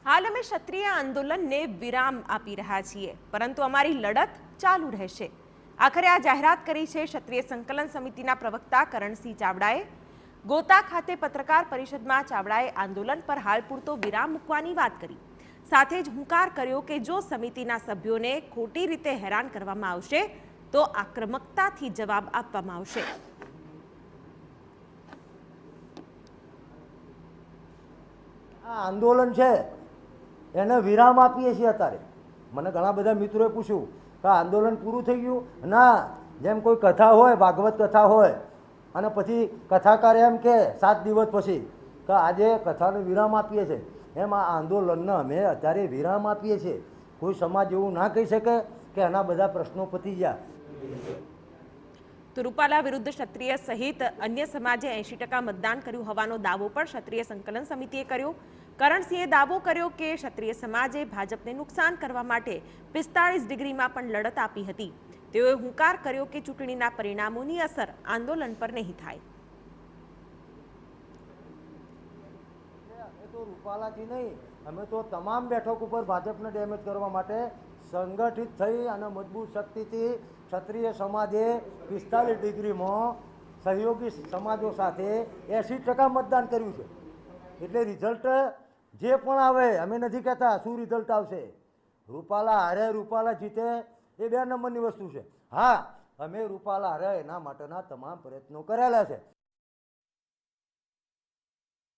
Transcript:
હાલ અમે ક્ષત્રિય આંદોલનને વિરામ આપી રહ્યા છીએ, પરંતુ અમારી લડત ચાલુ રહેશે. આખરે આ જાહેરાત કરી છે ક્ષત્રિય સંકલન સમિતિના પ્રવક્તા કરણસિંહ ચાવડાએ. ગોતા ખાતે પત્રકાર પરિષદમાં ચાવડાએ આંદોલન પર હાલ પૂરતો વિરામ મૂકવાની વાત કરી. સાથે જ હુંકાર કર્યો કે જો સમિતિના સભ્યોને ખોટી રીતે હેરાન કરવામાં આવશે તો આક્રમકતાથી જવાબ આપવામાં આવશે. આ આંદોલન છે એને વિરામ આપીએ છીએ. અત્યારે મને ઘણા બધા મિત્રોએ પૂછ્યું કે આંદોલન પૂરું થઈ ગયું. ના, જેમ કોઈ કથા હોય, ભાગવત કથા હોય અને પછી કથાકાર એમ કે 7 દિવસ પછી કે આજે કથાને વિરામ આપીએ છીએ, એમ આ આંદોલનને અમે અત્યારે વિરામ આપીએ છીએ. કોઈ સમાજ એવું ના કહી શકે કે એના બધા પ્રશ્નો પતી ગયા. તો રૂપાલા વિરુદ્ધ ક્ષત્રિય સહિત અન્ય સમાજે 80% મતદાન કર્યું હોવાનો દાવો પણ ક્ષત્રિય સંકલન સમિતિએ કર્યો. કરણસિંહે દાવો કર્યો કે ક્ષત્રિય સમાજે ભાજપને નુકસાન કરવા માટે 45 ડિગ્રીમાં પણ લડત આપી હતી. તેઓએ હુંકાર કર્યો કે ચૂંટણીના પરિણામોની અસર આંદોલન પર નહીં થાય. અમે તો રૂપાલાથી નહીં, અમે તો તમામ બેઠક ઉપર ભાજપને ડેમેજ કરવા માટે સંગઠિત થઈ અને મજબૂત શક્તિથી ક્ષત્રિય સમાજે 45 ડિગ્રીમાં સહયોગી સમાજો સાથે 80% મતદાન કર્યું છે. એટલે રિઝલ્ટ જે પણ આવે, અમે નથી કહેતા શું રિઝલ્ટ આવશે. રૂપાલા હારે, રૂપાલા જીતે એ 2 નંબરની વસ્તુ છે. હા, અમે રૂપાલા હારે એના માટેના તમામ પ્રયત્નો કરેલા છે.